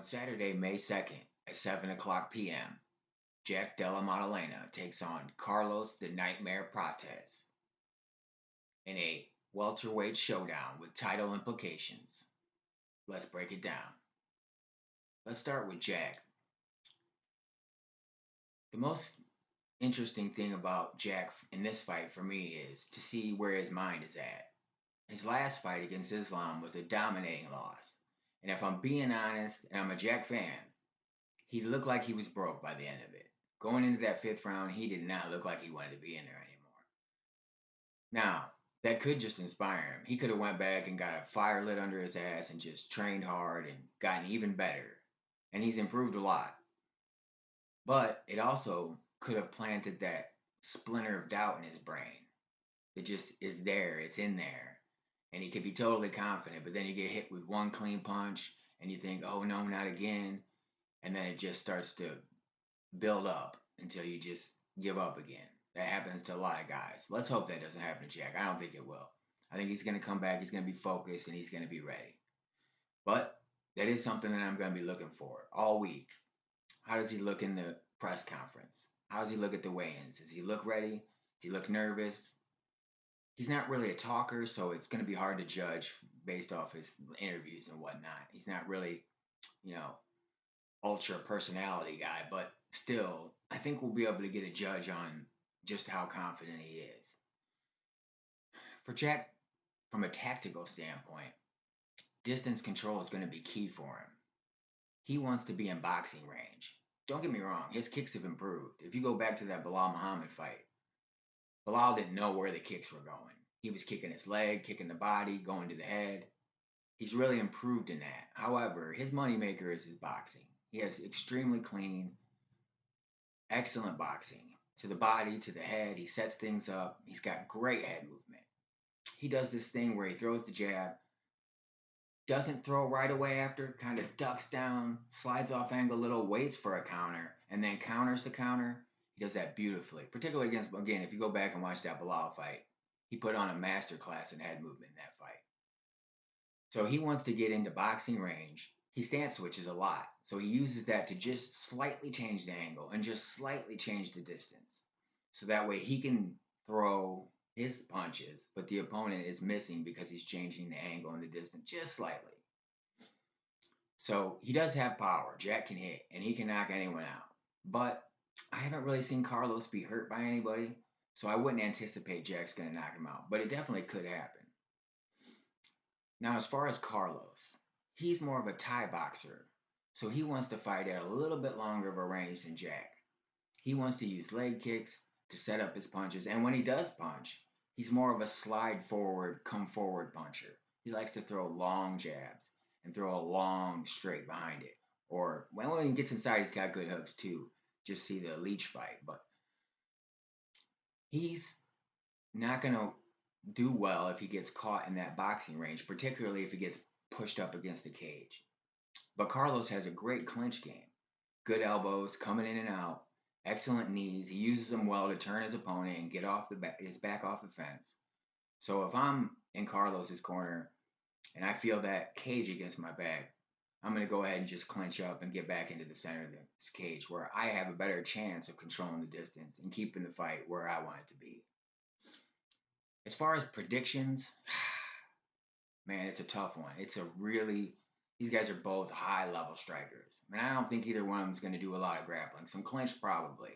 On Saturday, May 2nd at 7 o'clock p.m., Jack Della Maddalena takes on Carlos the Nightmare Prates in a welterweight showdown with title implications. Let's break it down. Let's start with Jack. The most interesting thing about Jack in this fight for me is to see where his mind is at. His last fight against Islam was a dominating loss. And if I'm being honest, and I'm a Jack fan, he looked like he was broke by the end of it. Going into that fifth round, he did not look like he wanted to be in there anymore. Now, that could just inspire him. He could have went back and got a fire lit under his ass and just trained hard and gotten even better. And he's improved a lot. But it also could have planted that splinter of doubt in his brain. It just is there, it's in there. And he could be totally confident, but then you get hit with one clean punch and you think, oh no, not again. And then it just starts to build up until you just give up again. That happens to a lot of guys. Let's hope that doesn't happen to Jack. I don't think it will. I think he's going to come back, he's going to be focused, and he's going to be ready. But that is something that I'm going to be looking for all week. How does he look in the press conference? How does he look at the weigh-ins? Does he look ready? Does he look nervous? He's not really a talker, so it's going to be hard to judge based off his interviews and whatnot. He's not really, you know, ultra personality guy, but still, I think we'll be able to get a judge on just how confident he is. For Jack, from a tactical standpoint, distance control is going to be key for him. He wants to be in boxing range. Don't get me wrong, his kicks have improved. If you go back to that Bilal Muhammad fight, Bilal didn't know where the kicks were going. He was kicking his leg, kicking the body, going to the head. He's really improved in that. However, his moneymaker is his boxing. He has extremely clean, excellent boxing. To the body, to the head, he sets things up. He's got great head movement. He does this thing where he throws the jab, doesn't throw right away after, kind of ducks down, slides off angle a little, waits for a counter, and then counters the counter. He does that beautifully, particularly against, again, if you go back and watch that Bilal fight, he put on a master class in head movement in that fight. So he wants to get into boxing range. He stance switches a lot. So he uses that to just slightly change the angle and just slightly change the distance. So that way he can throw his punches, but the opponent is missing because he's changing the angle and the distance just slightly. So he does have power. Jack can hit and he can knock anyone out. But I haven't really seen Carlos be hurt by anybody. So I wouldn't anticipate Jack's going to knock him out. But it definitely could happen. Now, as far as Carlos, he's more of a Thai boxer, so he wants to fight at a little bit longer of a range than Jack. He wants to use leg kicks to set up his punches, and when he does punch, he's more of a slide forward, come forward puncher. He likes to throw long jabs and throw a long straight behind it. Or when he gets inside, he's got good hooks too. Just see the Leech fight, but he's not going to do well if he gets caught in that boxing range, particularly if he gets pushed up against the cage. But Carlos has a great clinch game. Good elbows coming in and out, excellent knees. He uses them well to turn his opponent and get off his back off the fence. So if I'm in Carlos's corner and I feel that cage against my back, I'm going to go ahead and just clinch up and get back into the center of this cage where I have a better chance of controlling the distance and keeping the fight where I want it to be. As far as predictions, man, it's a tough one. These guys are both high level strikers. I mean, I don't think either one of them is going to do a lot of grappling. Some clinch probably,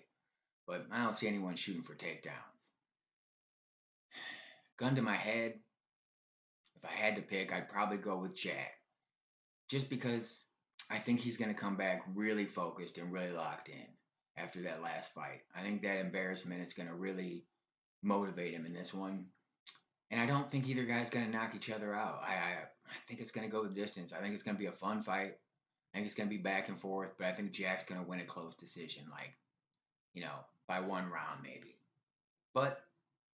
but I don't see anyone shooting for takedowns. Gun to my head, if I had to pick, I'd probably go with Jack. Just because I think he's going to come back really focused and really locked in after that last fight. I think that embarrassment is going to really motivate him in this one. And I don't think either guy's going to knock each other out. I think it's going to go the distance. I think it's going to be a fun fight. I think it's going to be back and forth, but I think Jack's going to win a close decision, like, by one round maybe. But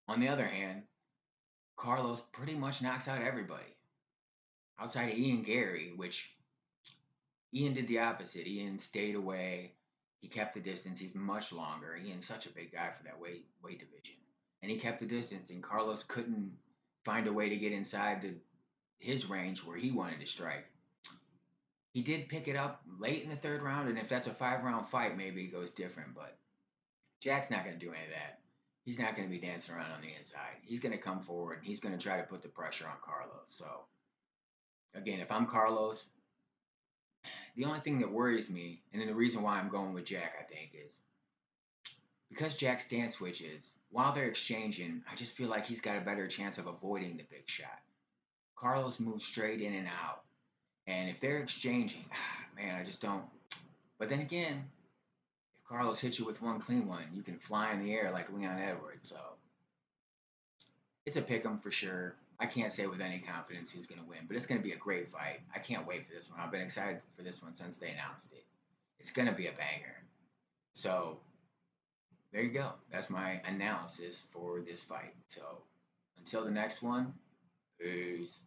on the other hand, Carlos pretty much knocks out everybody outside of Ian Gary, which Ian did the opposite. Ian stayed away. He kept the distance. He's much longer. Ian's such a big guy for that weight division. And he kept the distance, and Carlos couldn't find a way to get inside his range where he wanted to strike. He did pick it up late in the third round, and if that's a 5 round fight, maybe it goes different. But Jack's not going to do any of that. He's not going to be dancing around on the inside. He's going to come forward and he's going to try to put the pressure on Carlos. So, again, if I'm Carlos, the only thing that worries me, and then the reason why I'm going with Jack, I think, is because Jack stance switches, while they're exchanging, I just feel like he's got a better chance of avoiding the big shot. Carlos moves straight in and out. And if they're exchanging, man, I just don't. But then again, if Carlos hits you with one clean one, you can fly in the air like Leon Edwards. So it's a pick 'em for sure. I can't say with any confidence who's going to win, but it's going to be a great fight. I can't wait for this one. I've been excited for this one since they announced it. It's going to be a banger. So there you go. That's my analysis for this fight. So until the next one, peace.